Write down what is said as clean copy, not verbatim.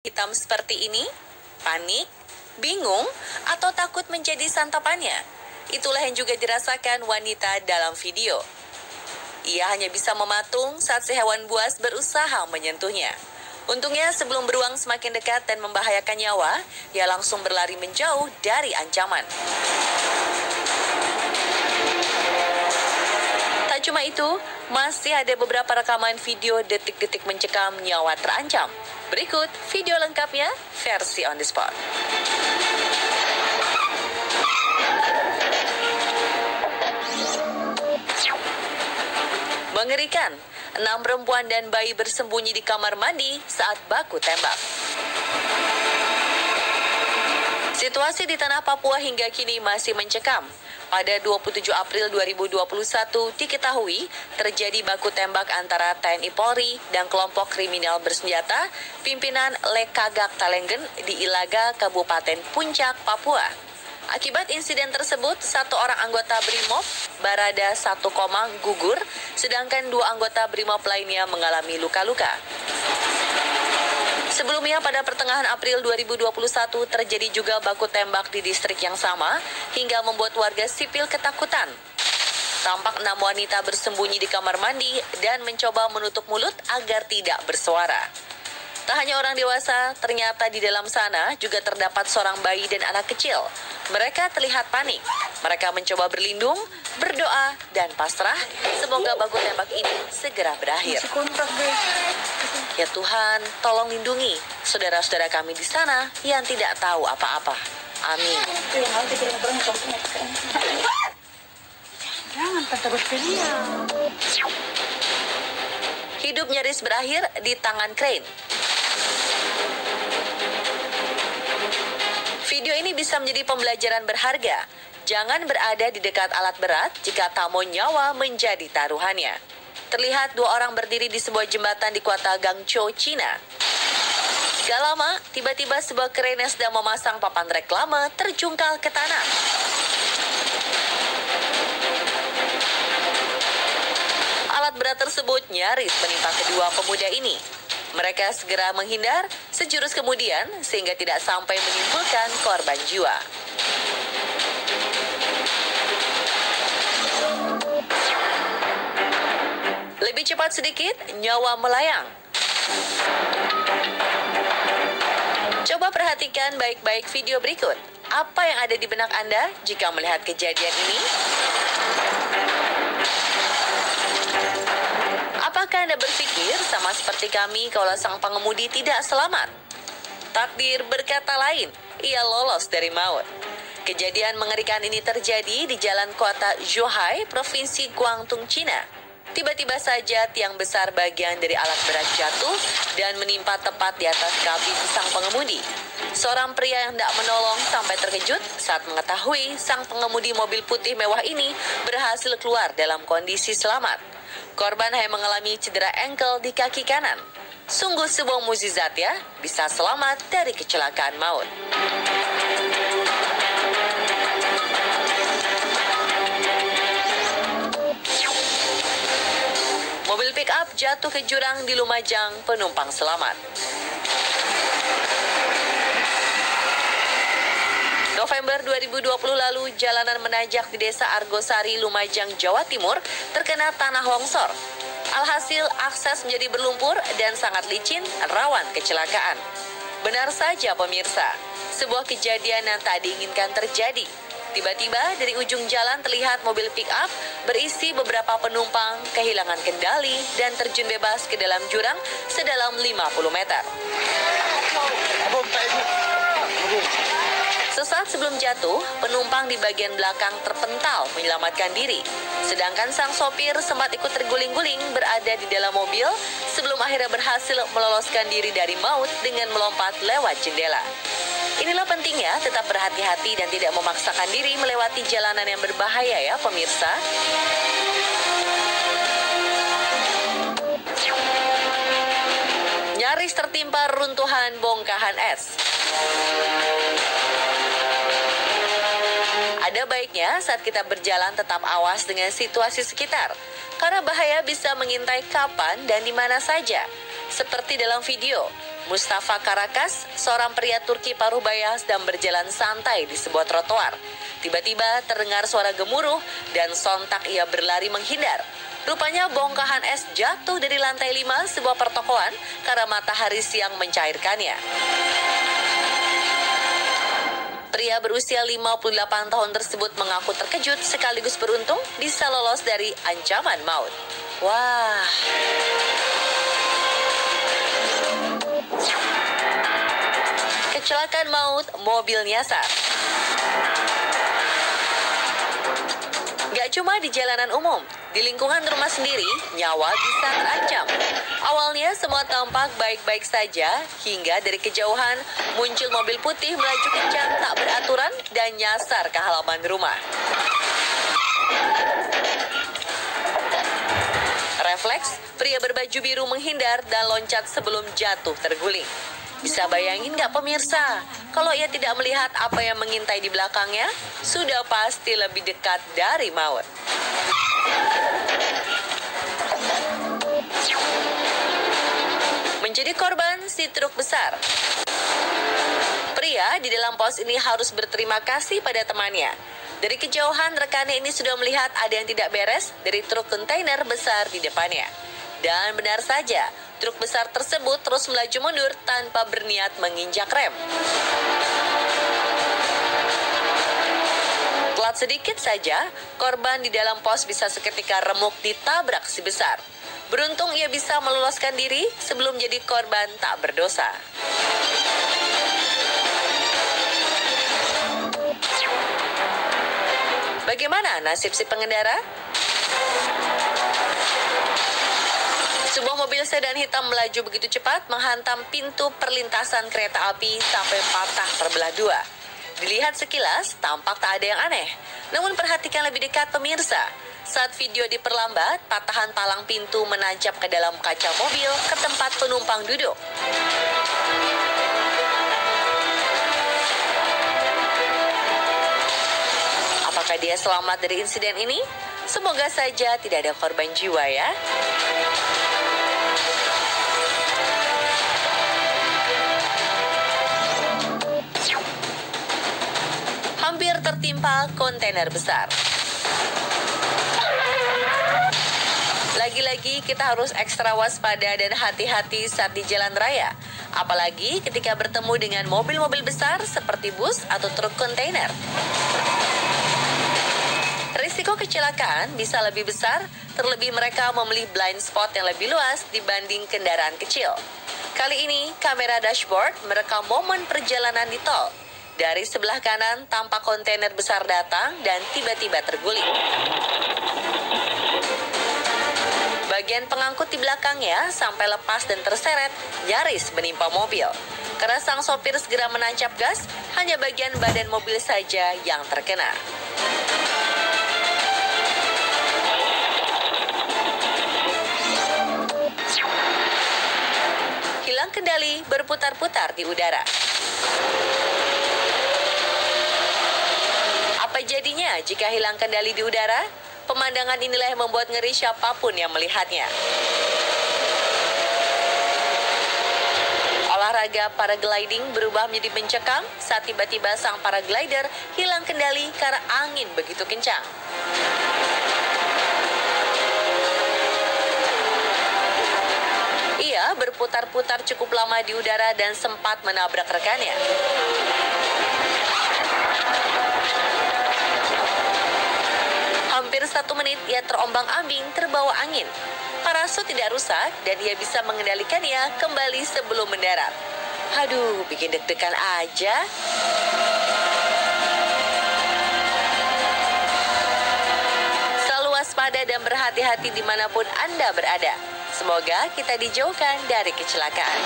Hitam seperti ini? Panik? Bingung? Atau takut menjadi santapannya? Itulah yang juga dirasakan wanita dalam video. Ia hanya bisa mematung saat si hewan buas berusaha menyentuhnya. Untungnya sebelum beruang semakin dekat dan membahayakan nyawa, ia langsung berlari menjauh dari ancaman. Tak cuma itu, masih ada beberapa rekaman video detik-detik mencekam nyawa terancam. Berikut video lengkapnya versi on the spot. Mengerikan, 6 perempuan dan bayi bersembunyi di kamar mandi saat baku tembak. Situasi di tanah Papua hingga kini masih mencekam. Pada 27 April 2021 diketahui terjadi baku tembak antara TNI Polri dan kelompok kriminal bersenjata pimpinan Lekagak Talenggen di Ilaga, Kabupaten Puncak, Papua. Akibat insiden tersebut, 1 orang anggota BRIMOB, Barada 1 Komang, gugur, sedangkan 2 anggota BRIMOB lainnya mengalami luka-luka. Sebelumnya pada pertengahan April 2021 terjadi juga baku tembak di distrik yang sama hingga membuat warga sipil ketakutan. Tampak 6 wanita bersembunyi di kamar mandi dan mencoba menutup mulut agar tidak bersuara. Tak hanya orang dewasa, ternyata di dalam sana juga terdapat seorang bayi dan anak kecil. Mereka terlihat panik. Mereka mencoba berlindung, berdoa, dan pasrah. Semoga baku tembak ini segera berakhir. Ya Tuhan, tolong lindungi saudara-saudara kami di sana yang tidak tahu apa-apa. Amin. Hidup nyaris berakhir di tangan crane. Video ini bisa menjadi pembelajaran berharga. Jangan berada di dekat alat berat jika tak mau nyawa menjadi taruhannya. Terlihat 2 orang berdiri di sebuah jembatan di kota Guangzhou, Cina. Gak lama, tiba-tiba sebuah kren yang sedang memasang papan reklame terjungkal ke tanah. Alat berat tersebut nyaris menimpa kedua pemuda ini. Mereka segera menghindar sejurus kemudian sehingga tidak sampai menimbulkan korban jiwa. Lebih cepat sedikit, nyawa melayang. Coba perhatikan baik-baik video berikut. Apa yang ada di benak Anda jika melihat kejadian ini? Apakah Anda berpikir sama seperti kami kalau sang pengemudi tidak selamat? Takdir berkata lain, ia lolos dari maut. Kejadian mengerikan ini terjadi di jalan kota Zhuhai, Provinsi Guangdong, Cina. Tiba-tiba saja tiang besar bagian dari alat berat jatuh dan menimpa tepat di atas kabin sang pengemudi. Seorang pria yang tidak menolong sampai terkejut saat mengetahui sang pengemudi mobil putih mewah ini berhasil keluar dalam kondisi selamat. Korban hanya mengalami cedera engkel di kaki kanan. Sungguh sebuah mukjizat ya, bisa selamat dari kecelakaan maut. Mobil pick-up jatuh ke jurang di Lumajang, penumpang selamat. November 2020 lalu, jalanan menanjak di Desa Argosari, Lumajang, Jawa Timur terkena tanah longsor. Alhasil, akses menjadi berlumpur dan sangat licin, rawan kecelakaan. Benar saja pemirsa, sebuah kejadian yang tak diinginkan terjadi. Tiba-tiba dari ujung jalan terlihat mobil pick-up berisi beberapa penumpang kehilangan kendali dan terjun bebas ke dalam jurang sedalam 50 meter. Sesaat sebelum jatuh, penumpang di bagian belakang terpental menyelamatkan diri. Sedangkan sang sopir sempat ikut terguling-guling berada di dalam mobil sebelum akhirnya berhasil meloloskan diri dari maut dengan melompat lewat jendela. Inilah pentingnya tetap berhati-hati dan tidak memaksakan diri melewati jalanan yang berbahaya ya pemirsa. Nyaris tertimpa runtuhan bongkahan es. Ada baiknya saat kita berjalan tetap awas dengan situasi sekitar, karena bahaya bisa mengintai kapan dan di mana saja. Seperti dalam video, Mustafa Karakas, seorang pria Turki paruh baya sedang berjalan santai di sebuah trotoar. Tiba-tiba terdengar suara gemuruh dan sontak ia berlari menghindar. Rupanya bongkahan es jatuh dari lantai 5 sebuah pertokoan karena matahari siang mencairkannya. Pria berusia 58 tahun tersebut mengaku terkejut sekaligus beruntung bisa lolos dari ancaman maut. Wah. Kecelakaan maut, mobil nyasar. Gak cuma di jalanan umum, di lingkungan rumah sendiri, nyawa bisa terancam. Awalnya semua tampak baik-baik saja, hingga dari kejauhan muncul mobil putih melaju kencang tak beraturan dan nyasar ke halaman rumah. Refleks, pria berbaju biru menghindar dan loncat sebelum jatuh terguling. Bisa bayangin nggak pemirsa, kalau ia tidak melihat apa yang mengintai di belakangnya, sudah pasti lebih dekat dari maut. Menjadi korban si truk besar. Pria di dalam pos ini harus berterima kasih pada temannya. Dari kejauhan, rekannya ini sudah melihat ada yang tidak beres dari truk kontainer besar di depannya. Dan benar saja, truk besar tersebut terus melaju mundur tanpa berniat menginjak rem. Telat sedikit saja, korban di dalam pos bisa seketika remuk ditabrak si besar. Beruntung ia bisa meloloskan diri sebelum jadi korban tak berdosa. Bagaimana nasib si pengendara? Sebuah mobil sedan hitam melaju begitu cepat menghantam pintu perlintasan kereta api sampai patah terbelah dua. Dilihat sekilas, tampak tak ada yang aneh. Namun perhatikan lebih dekat pemirsa. Saat video diperlambat, patahan palang pintu menancap ke dalam kaca mobil ke tempat penumpang duduk. Apakah dia selamat dari insiden ini? Semoga saja tidak ada korban jiwa ya. Hampir tertimpa kontainer besar. Lagi-lagi kita harus ekstra waspada dan hati-hati saat di jalan raya. Apalagi ketika bertemu dengan mobil-mobil besar seperti bus atau truk kontainer. Risiko kecelakaan bisa lebih besar, terlebih mereka memilih blind spot yang lebih luas dibanding kendaraan kecil. Kali ini, kamera dashboard merekam momen perjalanan di tol. Dari sebelah kanan, tampak kontainer besar datang dan tiba-tiba terguling. Bagian pengangkut di belakangnya sampai lepas dan terseret, nyaris menimpa mobil. Karena sang sopir segera menancap gas, hanya bagian badan mobil saja yang terkena. Hilang kendali berputar-putar di udara. Apa jadinya jika hilang kendali di udara? Pemandangan inilah yang membuat ngeri siapapun yang melihatnya. Olahraga paragliding berubah menjadi mencekam saat tiba-tiba sang paraglider hilang kendali karena angin begitu kencang. Ia berputar-putar cukup lama di udara dan sempat menabrak rekannya. Hampir 1 menit ia terombang-ambing terbawa angin. Parasut tidak rusak dan ia bisa mengendalikannya kembali sebelum mendarat. Aduh, bikin deg-degan aja. Selalu waspada dan berhati-hati dimanapun Anda berada. Semoga kita dijauhkan dari kecelakaan.